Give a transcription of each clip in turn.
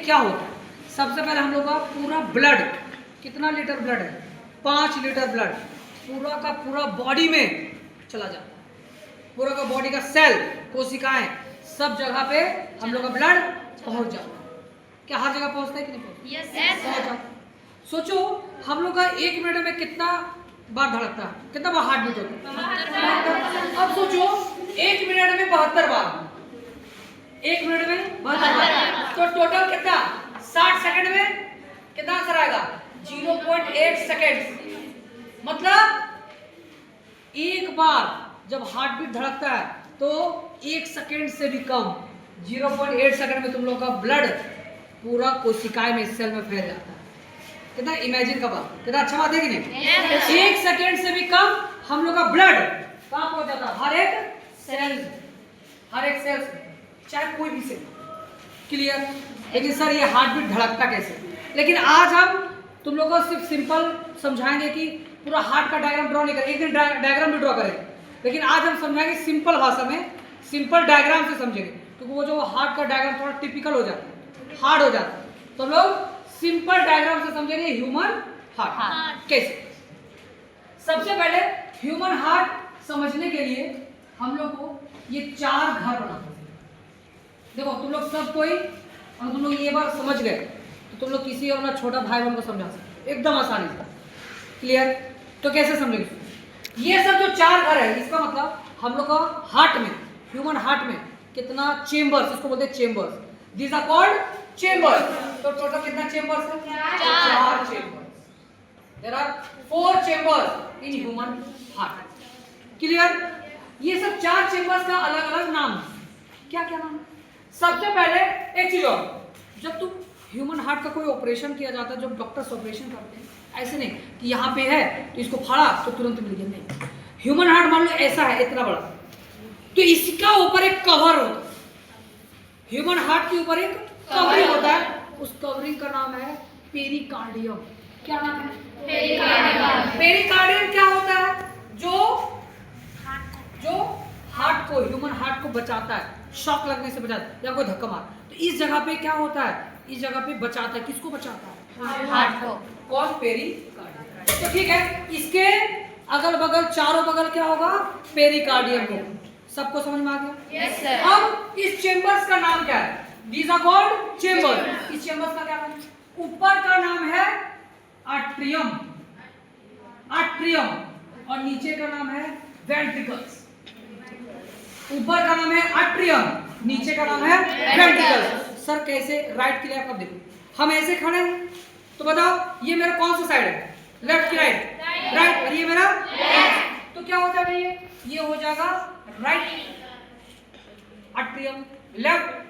क्या होता है। सबसे पहले हम लोग का पूरा ब्लड, कितना लीटर ब्लड है, 5 लीटर ब्लड पूरा का पूरा बॉडी में चला जाता है। पूरा का बॉडी का सेल, कोशिकाएं, सब जगह पे हम लोग का ब्लड पहुंच जाता है। क्या हर जगह पहुंचता है कि नहीं पहुंचता? यस पहुंच जाता है। सोचो हम लोग का 1 मिनट में कितना बार धड़कता है, कितना बार हार्ट बीट होता है। अब सोचो 1 मिनट में 72 बार, 1 मिनट में 72 बार, तो टोटल कितना 60 सेकंड में कितना आंसर आएगा 0.8 सेकंड। मतलब एक बार जब हार्ट बीट धड़कता है तो 1 सेकंड से भी कम 0.8 सेकंड में तुम लोग का ब्लड पूरा कोशिकाएं में, सेल में फैल जाता है। कितना इमेजिन का बात, कितना अच्छा बात है कि नहीं? 1 सेकंड से भी कम हम लोग का ब्लड कहाँ पहुंच जाता है, हर एक सेल, हर एक सेल, चाहे कोई भी सेल। क्लियर? लेकिन सर ये हार्ट बीट धड़कता कैसे? लेकिन आज हम तुम लोगों को सिर्फ सिंपल समझाएंगे कि पूरा हार्ट का डायग्राम ड्रॉ नहीं करें, एक दिन डायग्राम भी ड्रॉ करें, लेकिन आज हम समझाएंगे सिंपल भाषा में, सिंपल डायग्राम से समझेंगे, क्योंकि वो जो हार्ट का डायग्राम थोड़ा टिपिकल हो जाता है, हार्ड हो जाता है, तो हम लोग सिंपल डायग्राम से समझेंगे ह्यूमन हार्ट कैसे। सबसे पहले ह्यूमन हार्ट समझने के लिए हम लोग को ये 4 घर बनाते हैं। देखो तुम लोग सब कोई, और तुम लोग ये बात समझ गए तो तुम लोग किसी और अपना छोटा भाई बहन को समझा सकते एकदम आसानी से। क्लियर? तो कैसे समझेंगे? ये सब जो 4 घर है, इसका मतलब हम लोग का हार्ट में, ह्यूमन हार्ट में कितना चेम्बर्स, इसको बोलते हैं chambers, these are called chambers. तो टोटल कितना चेम्बर्स है? 4 chambers. There are 4 chambers in human heart. Clear? ये सब 4 चेम्बर्स का अलग अलग नाम है। क्या क्या नाम है? सबसे पहले एक चीज और, जब तुम ह्यूमन हार्ट का कोई ऑपरेशन किया जाता है, जब डॉक्टर्स ऑपरेशन करते हैं, ऐसे नहीं कि यहाँ पे है तो इसको फाड़ा तो तुरंत मिल गया, नहीं। ह्यूमन हार्ट मान लो ऐसा है, इतना बड़ा, तो इसका ऊपर एक कवर होता है। ह्यूमन हार्ट के ऊपर एक कवरिंग होता है, उस कवरिंग का नाम है पेरिकार्डियम। क्या नाम है? पेरिकार्डियम। पेरिकार्डियम क्या होता है? जो हार्ट को, ह्यूमन हार्ट को बचाता है, शॉक लगने से बचाता है या कोई धक्का मार, तो इस जगह पे क्या होता है, इस जगह पे बचाता है। किसको बचाता है? हार्ट को। कौन? पेरिकार्डियम। तो ठीक है, इसके अगल बगल चारों बगल क्या होगा? पेरिकार्डियम को। सबको समझ में आ गया? Yes sir. अब इस चेम्बर्स का नाम क्या है? These are called chambers. इस चेम्बर्स का क्या नाम है? ऊपर का नाम है आर्ट्रियम, आर्ट्रियम, और नीचे का नाम है वेंट्रिकल्स। ऊपर का नाम है आर्ट्रियम, नीचे का नाम है वेंट्रिकल्स। सर कैसे? राइट के लिए आप कब देखो, हम ऐसे खड़े हैं तो बताओ ये मेरा कौन सा साइड है, लेफ्ट की राइट? राइट। और ये मेरा लेफ्ट, तो क्या हो जाएगा, ये हो जाएगा right atrium, left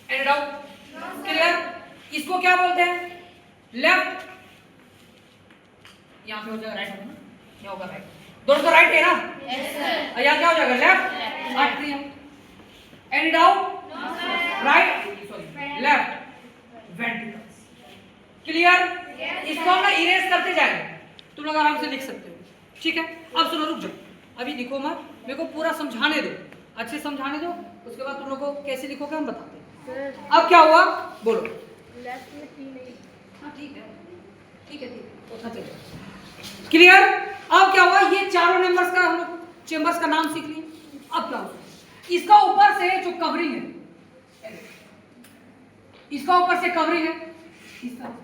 and out. Clear? इसको क्या बोलते हैं? लेफ्ट, यहाँ पे हो जाएगा राइट, यहाँ होगा राइट, दोनों तो राइट है ना? Yes sir. यहाँ क्या हो जाएगा? Left atrium and out right, sorry left ventricles. Clear? इसको हम इरेज करते जाएंगे, तुम लोग आराम से लिख सकते हो। ठीक है? अब सुनो, रुक जाओ, अभी लिखो मत, मेरे को पूरा समझाने दो, अच्छे समझाने दो, उसके बाद तुम लोग को कैसे लिखोगे हम बताते हैं। अब क्या हुआ बोलो? लेफ्ट में 3 नहीं। हाँ ठीक है, ठीक है, ठीक है। क्लियर? अब क्या हुआ, ये चारों नंबर्स का हम लोग चेम्बर्स का नाम सीख लिए। अब क्या हुआ, इसका ऊपर से जो कवरिंग है, इसका ऊपर से कवरिंग है, इसका,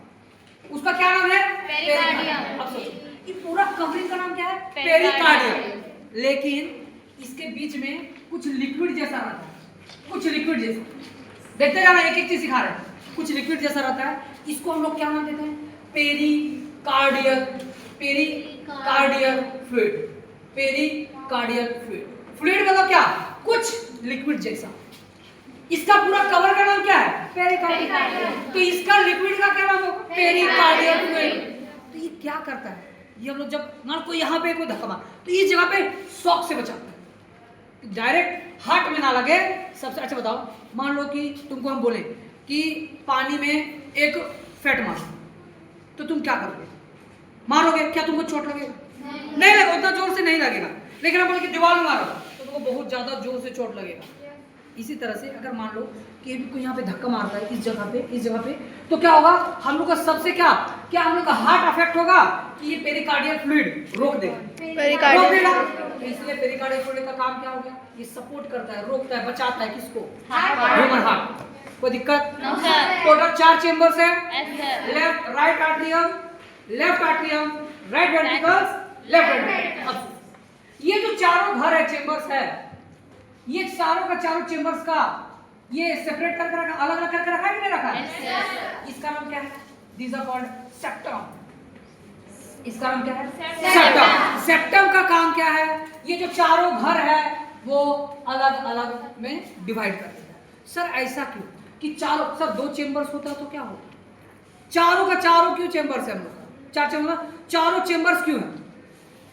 उसका क्या नाम है? पेरिकार्डियम। अब सोचो, ये पूरा कवरिंग का नाम क्या है? पेरिकार्डियम। लेकिन इसके बीच में कुछ लिक्विड जैसा रहता है, कुछ लिक्विड जैसा, देखते जाना, एक एक चीज सिखा रहे हैं। कुछ लिक्विड जैसा रहता है, इसको हम लोग क्या नाम देते हैं? Pericardial, pericardial fluid, pericardial fluid. Fluid मतलब क्या? कुछ लिक्विड जैसा। इसका पूरा कवर का नाम क्या है? पेरिकार्डियम। तो इसका लिक्विड का क्या नाम होगा? Pericardial fluid. तो ये क्या करता है, ये हम लोग जब मान को यहाँ पे कोई धक्का मार तो इस जगह पे शॉक से बचाता है, डायरेक्ट हार्ट में ना लगे। सबसे अच्छा बताओ, मान लो कि तुमको हम बोले कि पानी में एक फेंट मारो, तो तुम क्या करोगे? मारोगे? क्या तुमको चोट लगेगा? नहीं लगेगा, उतना जोर से नहीं लगेगा। लेकिन हम बोले कि दीवार में मारो तो तुमको बहुत ज्यादा जोर से चोट लगेगा। इसी तरह से अगर मान लो कि कोई यहाँ पे धक्का मारता है इस जगह पे तो क्या होगा, हम लोग का सबसे क्या हम लोग का हार्ट अफेक्ट होगा कि ये पेरिकार्डियल फ्लूइड रोक देगा, रोक देगा। तो इसलिए पेरिकार्डियल फ्लूइड का काम क्या हो गया, ये सपोर्ट करता है, रोकता है, बचाता है किसको, ह्यूमन हार्ट। कोई दिक्कत? टोटल 4 चेंबर्स है, left right atrium, left atrium, right ventricles, left ventricle. अब ये जो चारों घर है, चेंबर्स है, ये चारों का चारों चेंबर्स का ये सेपरेट करके रखा, अलग अलग करके रखा है कि नहीं रखा है? इसका नाम क्या है? These are called septum। इसका नाम क्या है? सेप्टम। सेप्टम का काम क्या है? ये जो चारों घर है वो अलग अलग में डिवाइड कर देता है। सर ऐसा क्यों कि चारों, सर 2 चेंबर्स होता तो क्या होता? चारों का चारों क्यों चेंबर्स है हम लोग का? 4 चेंबर, चारों चेंबर्स क्यों है?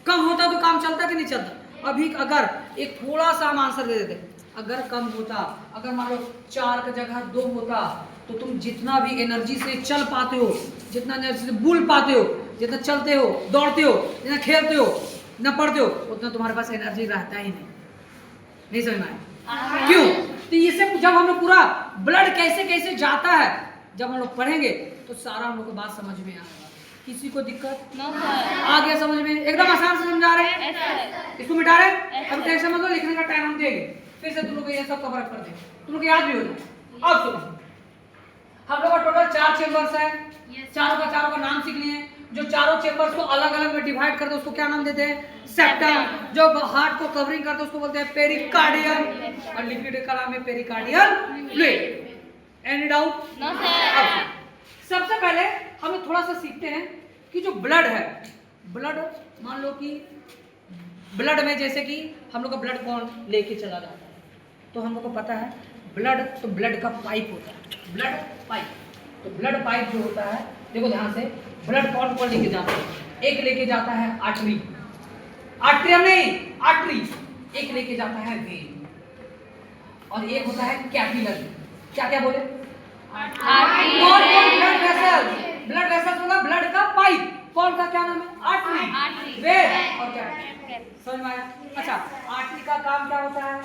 कम होता तो काम चलता कि नहीं चलता? अभी अगर एक थोड़ा सा हम आंसर दे देते, अगर कम होता, अगर मान लो 4 का जगह 2 होता तो तुम जितना भी एनर्जी से चल पाते हो, जितना एनर्जी से बुल पाते हो, जितना चलते हो, दौड़ते हो, जितना खेलते हो, जितना पढ़ते हो, उतना तुम्हारे पास एनर्जी रहता ही नहीं समझ में आया? क्यों? तो ये सब जब हम लोग पूरा ब्लड कैसे कैसे जाता है, जब हम लोग पढ़ेंगे तो सारा हम लोग को बात समझ में आएगा। किसी को दिक्कत आ गया समझ में? एकदम आसान से समझा रहे हैं, इसको मिटा रहे हैं। अब टेंशन मत लो, लिखने का टाइम हम देंगे, फिर से तुम लोग ये सब कवर कर देंगे, तुम लोग याद भी हो जाए। अब सुनो, हम लोग का टोटल 4 चेंबर्स है, चारों का नाम सीख लिए। जो चारों चेंबर्स को अलग अलग में डिवाइड करते हैं उसको क्या नाम देते हैं? सेप्टम। जो हार्ट को कवरिंग करते हैं उसको बोलते हैं पेरिकार्डियम, और लिक्विड का नाम है पेरिकार्डियल फ्लूइड। Any doubt? सबसे पहले हम लोग थोड़ा सा सीखते हैं कि जो ब्लड है, ब्लड मान लो कि ब्लड में जैसे कि हम लोग का ब्लड कौन लेके चला जाता है, तो हम लोग को पता है ब्लड, तो ब्लड का पाइप होता है, ब्लड पाइप। तो ब्लड पाइप जो होता है, देखो ध्यान से, ब्लड कौन कौन लेके जाता है? एक लेके जाता है आर्टरी, आर्टरियम नहीं, आर्टरी। एक लेके जाता है वेन, और एक होता है कैपिलरी। क्या क्या बोले? कौन ब्लड वेसल, ब्लड वेसल होगा ब्लड का पाइप, कौन का क्या नाम है? आर्टरी, वेन और कैपिलरी। समझ में आया? अच्छा, आर्टरी का काम क्या होता है?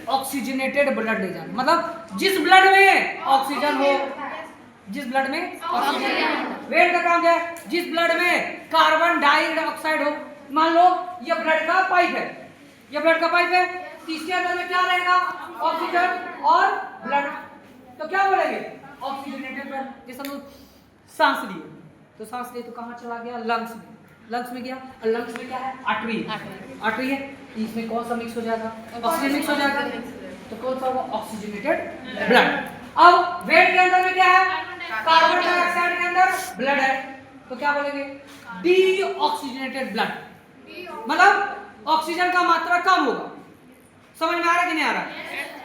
ऑक्सीजनेटेड ब्लड ले जाना, मतलब जिस ब्लड में ऑक्सीजन हो, जिस ब्लड में ऑक्सीजन। वेन का काम क्या है? जिस ब्लड में कार्बन डाइऑक्साइड हो। मान लो ये ब्लड का पाइप है, ये ब्लड का पाइप है, तीसरे अंदर में क्या रहेगा? ऑक्सीजन और ब्लड, तो क्या बोलेंगे? Oxygenated blood. जैसे हम सांस लिए, तो सांस लिए तो कहाँ चला गया? लंग्स में, लंग्स में गया, और लंग्स में क्या है? आर्टरी, आर्टरी है, इसमें कौन सा मिक्स हो जाएगा? ऑक्सीजन मिक्स हो जाएगा, तो कौन सा होगा? Oxygenated blood. अब वेन के अंदर में क्या है? कार्बन डाइऑक्साइड के अंदर ब्लड है, तो क्या बोलेंगे? डीऑक्सीजनेटेड ब्लड, मतलब ऑक्सीजन का मात्रा कम होगा। समझ में आ रहा है कि नहीं आ रहा?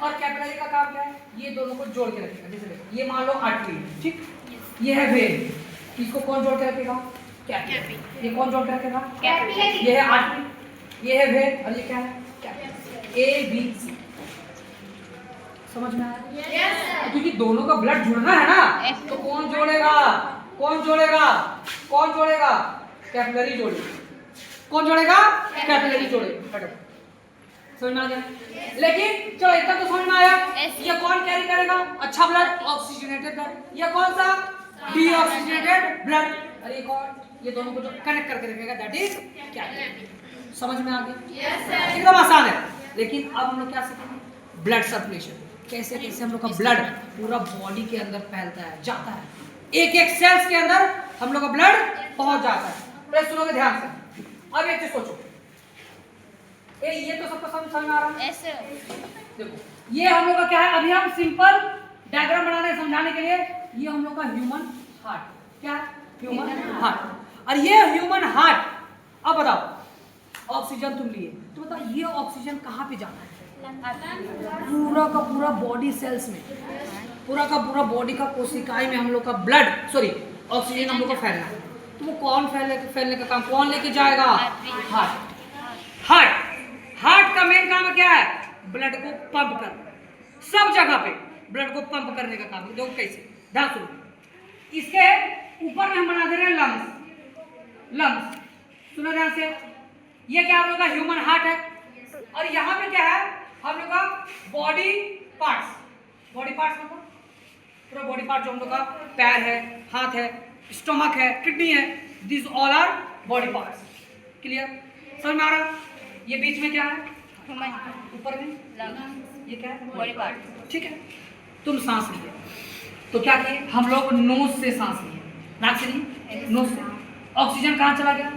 और कैपिलरी का काम क्या है? ये दोनों को जोड़ के रखेगा। जैसे देखो, ये मान लो आर्टरी, ठीक, ये है वेन, इसको कौन जोड़ के रखेगा? कैपिलरी। ये कौन जोड़ के रखेगा? कैपिलरी। ये है आर्टरी, ये है वेन, और ये क्या है? कैपिलरी। A B C. समझ में आया? yes, क्योंकि दोनों का ब्लड जुड़ना है ना, तो कौन जोड़ेगा? कौन जोड़ेगा? कौन जोड़ेगा? कैपिलरी जोड़ेगा। कौन जोड़ेगा? कैपिलरी जोड़ेगा। समझ में आ गया? लेकिन चलो इतना तो समझ में आया। ये कौन कैरी करेगा? अच्छा ब्लड, ऑक्सीजनेटेड ब्लड। ये कौन सा? Deoxygenated blood. और ये कौन? ये दोनों को जो कनेक्ट करके रखेगा, दैट इज कैपिलरी। समझ में आ गया? एकदम आसान है। लेकिन अब हम लोग क्या सीखेंगे? ब्लड सर्कुलेशन, कैसे कैसे हम लोग का ब्लड पूरा बॉडी के अंदर फैलता है, जाता है, एक एक सेल्स के अंदर हम लोग का ब्लड पहुंच जाता है। प्लीज सुनोगे ध्यान से। अब एक चीज सोचो, ये तो सबको समझ में आ रहा है? देखो ये हम लोग का क्या है? अभी हम सिंपल डायग्राम बनाने समझाने के लिए, ये हम लोग का ह्यूमन हार्ट, क्या है? Human heart. और ये ह्यूमन हार्ट, अब बताओ ऑक्सीजन तुम लिए, तो बताओ ये ऑक्सीजन कहाँ पे जाता है? पूरा का पूरा बॉडी सेल्स में, पूरा का पूरा बॉडी का कोशिकाएं में हम लोग का ब्लड, सॉरी ऑक्सीजन हम लोग का फैलना है। तो वो कौन फैलने का काम कौन लेके जाएगा? हार्ट। हार्ट, हार्ट का मेन काम क्या है? ब्लड को पंप करना, सब जगह पे ब्लड को पंप करने का काम। देखो कैसे, ध्यान सुनो। इसके ऊपर में हम बना दे रहे हैं लंग्स। लंग्स सुनो ध्यान से, ये क्या हम लोग का ह्यूमन हार्ट है, और यहाँ पे क्या है? हम लोग का बॉडी पार्ट्स मतलब पूरा बॉडी पार्ट जो हम लोग का पैर है, हाथ है, स्टमक है, किडनी है, this all our body parts. Clear? समझ में आ रहा? ये बीच में क्या है? ऊपर में ये क्या है? Body part. ठीक है। तुम सांस लिए तो क्या किए हम लोग? नोज से सांस लिए, नाक से नहीं, नोज से। ऑक्सीजन कहाँ चला गया?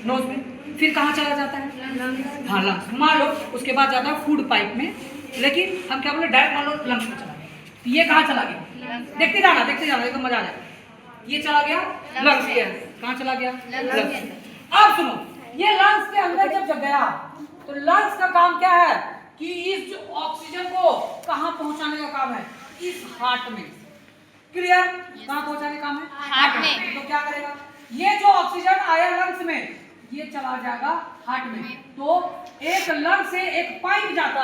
नोज में। फिर कहाँ चला जाता है? हाँ, लंग्स। मान लो उसके बाद जाता है फूड पाइप में, लेकिन हम क्या बोले डायरेक्ट मान लो लंग्स में चला गया। तो ये कहाँ चला गया? देखते जाना एकदम मजा आ जाएगा। ये चला गया लंग्स के अंदर। कहाँ चला गया? लंग्स। अब सुनो, ये लंग्स के अंदर जब गया तो लंग्स का काम क्या है कि इस जो ऑक्सीजन को कहाँ पहुंचाने का काम है? इस हार्ट में। क्लियर? कहाँ पहुंचाने का काम है? हार्ट में। तो क्या करेगा? ये जो ऑक्सीजन आया लंग्स में, ये चला जाएगा हार्ट में। तो एक लंग से एक पाइप जाता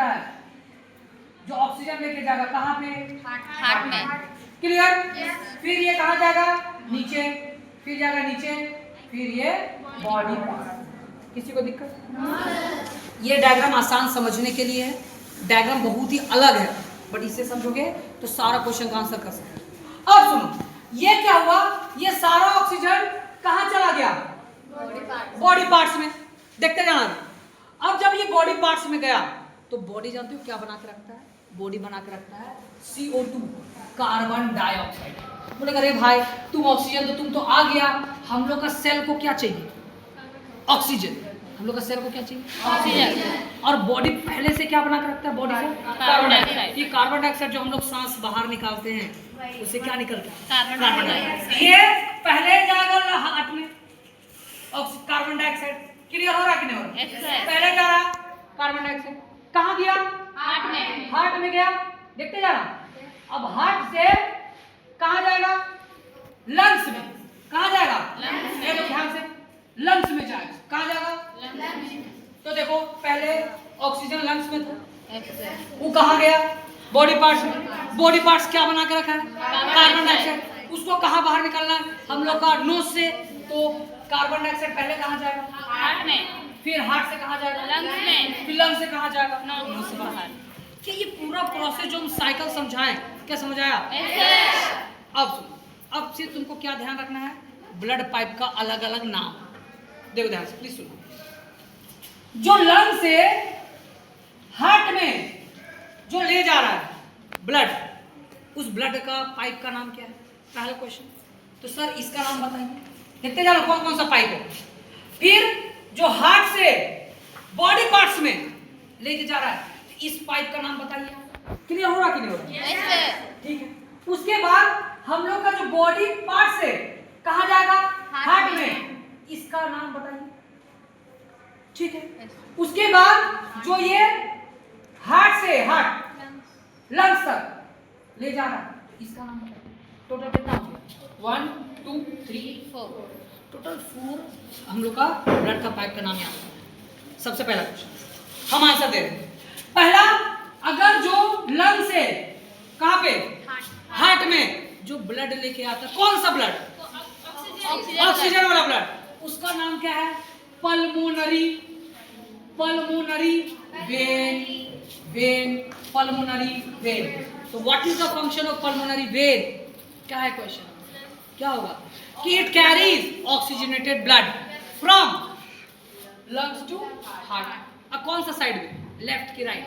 है, जो ऑक्सीजन लेके जाएगा कहाँ पे? हार्ट में। क्लियर? फिर ये कहाँ जाएगा? नीचे, फिर जाएगा नीचे, फिर ये बॉडी पार्ट। किसी को दिक्कत? ये डायग्राम आसान समझने के लिए है, डायग्राम बहुत ही अलग है, बट इसे समझोगे तो सारा क्वेश्चन का आंसर कर सकते। अब सुनो, ये क्या हुआ? ये सारा ऑक्सीजन कहाँ चला गया? बॉडी पार्ट्स में। देखते जाना। अब जब ये बॉडी पार्ट्स में गया तो बॉडी जानते हो क्या बना के रखता है? बॉडी बना के रखता है CO2, कार्बन डाइऑक्साइड। बोले अरे भाई तुम ऑक्सीजन तो तुम तो आ गया, हम लोग का सेल को क्या चाहिए? ऑक्सीजन। हम लोग का सेल को क्या चाहिए? ऑक्सीजन। और बॉडी पहले से क्या बना के रखता है? बॉडी को कार्बन डाइऑक्साइड। ये कार्बन डाइऑक्साइड जो हम लोग सांस बाहर निकालते हैं उससे क्या निकलता है? Carbon dioxide. ये पहले जाएगा हार्ट में कार्बन डाइऑक्साइड। क्लियर हो रहा कि नहीं हो रहा? पहले जा रहा कार्बन डाइऑक्साइड, कहाँ गया? हार्ट में गया। देखते जाना। अब हार्ट से कहाँ जाएगा? लंग्स में। कहाँ जाएगा? ये तो ध्यान से लंग्स में जाएगा। कहाँ जाएगा? तो देखो पहले ऑक्सीजन लंग्स में था, वो कहाँ गया? बॉडी पार्ट्स में। बॉडी पार्ट्स क्या बना के रखा है? Carbon dioxide. उसको कहाँ बाहर निकालना है? हम लोग का नोज से। तो कार्बन डाइऑक्साइड पहले कहाँ जाएगा? हार्ट में। फिर हार्ट से कहाँ जाएगा? लंग्स में। फिर लंग्स से कहाँ जाएगा? नोज से बाहर। क्या ये पूरा प्रोसेस जो हम साइकिल समझाएं, क्या समझ आया? अब से तुमको क्या ध्यान रखना है? ब्लड पाइप का अलग अलग नाम देखो ध्यान से, प्लीज सुनो। जो लंग से हार्ट में जो ले जा रहा है ब्लड, उस ब्लड का पाइप का नाम क्या है? पहला क्वेश्चन। तो सर इसका नाम बताइए। देखते जाओ कौन कौन सा पाइप है। फिर जो हार्ट से बॉडी पार्ट्स में लेके जा रहा है, इस पाइप का नाम बताइए। क्लियर हो रहा कि नहीं हो रहा? ठीक है। उसके बाद हम लोग का जो बॉडी पार्ट से कहाँ जाएगा? हार्ट में। इसका नाम बताइए। ठीक है। उसके बाद जो ये हार्ट से लंग्स तक ले जा रहा है, इसका नाम बताइए। टोटल कितना हो गया? 1 2 3 4, टोटल 4 हम लोग का ब्लड का पाइप का नाम याद है। सबसे पहला क्वेश्चन हम आंसर दे रहे हैं। पहला, अगर जो लंग से कहाँ पे? हार्ट में जो ब्लड लेके आता है, कौन सा ब्लड? ऑक्सीजन वाला ब्लड। उसका नाम क्या है? Pulmonary vein. Pulmonary vein. तो what is the function of pulmonary vein? क्या है क्वेश्चन? क्या होगा कि it carries oxygenated blood from lungs to heart. अब कौन सा साइड में? लेफ्ट की राइट?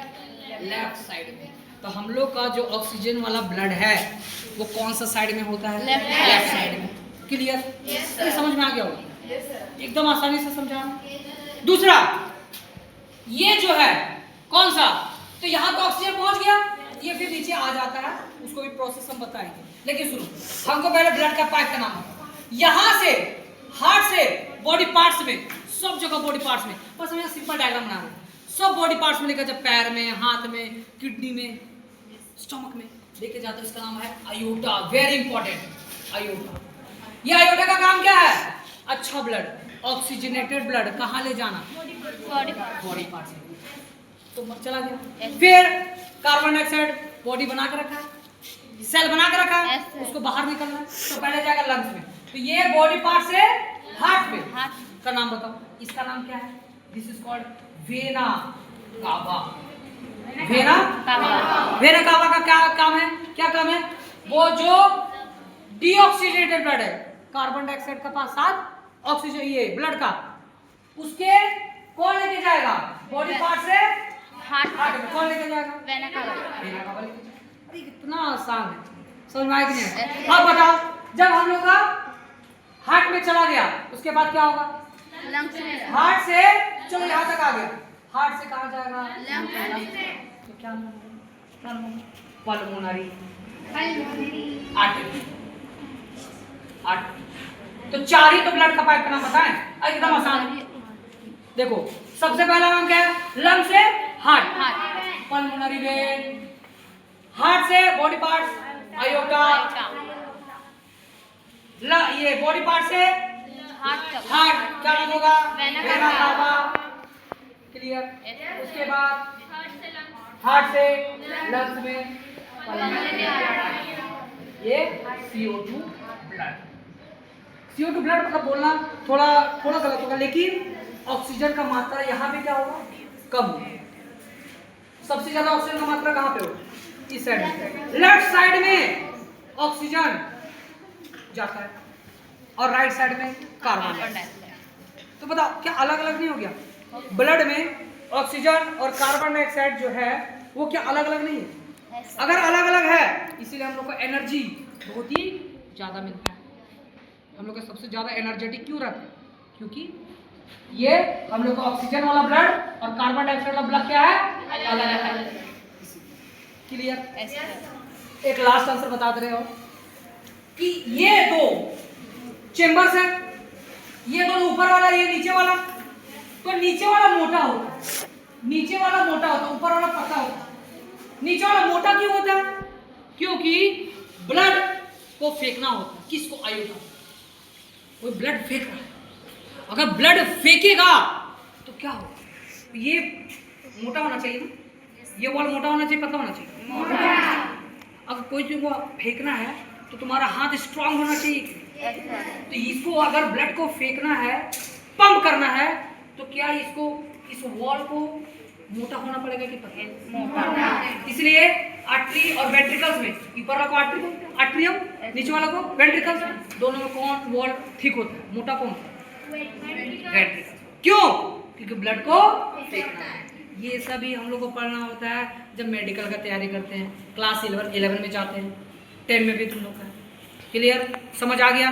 लेफ्ट साइड में। तो हम लोग का जो ऑक्सीजन वाला ब्लड है वो कौन सा साइड में होता है? लेफ्ट साइड में। क्लियर? ये समझ में आ गया होगा? एकदम आसानी से समझा। दूसरा, ये जो है कौन सा? तो यहाँ तो ऑक्सीजन पहुंच गया, ये फिर नीचे आ जाता है, उसको भी प्रोसेस हम बताएंगे। लेकिन सुनो, हमको पहले ब्लड का पाइप का नाम है। यहाँ से हार्ट से बॉडी पार्ट्स में, सब जगह बॉडी पार्ट्स में, बस हम यहाँ सिंपल डायग्राम बना रहे हैं। सब बॉडी पार्ट्स में लेकर जब पैर में, हाथ में, किडनी में, स्टमक में लेके जाते हैं, इसका नाम है आयोटा। Very important, iota. ये आयोटा का काम क्या है? अच्छा ब्लड, ऑक्सीजनेटेड ब्लड कहाँ ले जाना? बॉडी पार्ट्स में। तो चला गया। फिर कार्बन डाइऑक्साइड बॉडी बना के रखा है, सेल बना के रखा है, उसको बाहर निकलना है, तो पहले जाएगा लंग्स में। तो ये बॉडी पार्ट से हार्ट पे का नाम बताओ। इसका नाम क्या है? This is called vena cava. Vena cava. Vena cava का क्या काम है? क्या काम है? वो जो डीऑक्सीजनेटेड ब्लड है, कार्बन डाइऑक्साइड का पास साथ ऑक्सीजन, ये ब्लड का, उसके कौन लेके जाएगा? बॉडी पार्ट से हार्ट में कौन लेके जाएगा? Vena cava. वेना कावा लेके जाएगा। अरे कितना आसान है, समझ में आया कि नहीं? अब बताओ, जब हम लोग का हार्ट में चला गया उसके बाद क्या होगा? लंग्स में। हार्ट से चलो यहाँ तक आ गया, हार्ट से कहाँ जाएगा? तो क्या पल्मोनरी आर्टरी। तो चार ही तो ब्लड का पाइप का नाम बताएं, एकदम आसान है। देखो सबसे पहला नाम क्या है? लंग से हार्ट, पल्मोनरी वेन, हार्ट से बॉडी पार्ट्स आयोटा, ये बॉडी पार्ट से हार्ट क्या नाम होगा? Vena cava. क्लियर? उसके बाद हार्ट से लंग्स में ये CO2 ब्लड। CO2 ब्लड मतलब बोलना थोड़ा गलत होगा, लेकिन ऑक्सीजन का मात्रा यहाँ पे क्या होगा? कम होगा। सबसे ज्यादा ऑक्सीजन का मात्रा कहाँ पे होगा? इस साइड में। लेफ्ट साइड में ऑक्सीजन जाता है और राइट साइड में कार्बन डाइऑक्साइड। तो बताओ क्या अलग अलग नहीं हो गया? ब्लड में ऑक्सीजन और कार्बन डाइऑक्साइड जो है वो क्या अलग अलग नहीं है? अगर अलग अलग है इसीलिए हम लोग को एनर्जी बहुत ही ज्यादा मिलता है। हम लोग का सबसे ज्यादा एनर्जेटिक क्यों रहता है? क्योंकि ये हम लोग का ऑक्सीजन वाला ब्लड और कार्बन डाइऑक्साइड वाला ब्लड क्या है? अलग अलग है। क्लियर? एक लास्ट आंसर बता दे रहे हो कि ये दो चेंबर्स है, ये दोनों ऊपर वाला, ये नीचे वाला। तो नीचे वाला मोटा होता है, नीचे वाला मोटा होता है, ऊपर वाला पतला होता है। नीचे वाला मोटा क्यों होता है? क्योंकि ब्लड को फेंकना होता है। किसको? आयोटा। वो ब्लड फेंक रहा है, अगर ब्लड फेंकेगा तो क्या होगा? ये मोटा होना चाहिए ना, ये वॉल मोटा होना चाहिए, पतला होना चाहिए? मोटा। अगर कोई चीज को फेंकना है तो तुम्हारा हाथ स्ट्रांग होना चाहिए। तो इसको अगर ब्लड को फेंकना है, पंप करना है, तो क्या इसको, इस वॉल को मोटा होना पड़ेगा कि पतला? इसलिए आर्टरी और वेंट्रिकल्स में, ऊपर वाला को आर्ट्रियम, नीचे वाला को वेंट्रिकल्स, दोनों में कौन वॉल थिक होता है? मोटा कौन? वेंट्रिकल्स। क्यों? क्योंकि ब्लड को फेंकना है। ये सभी हम लोग को पढ़ना होता है जब मेडिकल का तैयारी करते हैं, क्लास 11 में जाते हैं, 10 में भी तुम लोग का। क्लियर? समझ आ गया?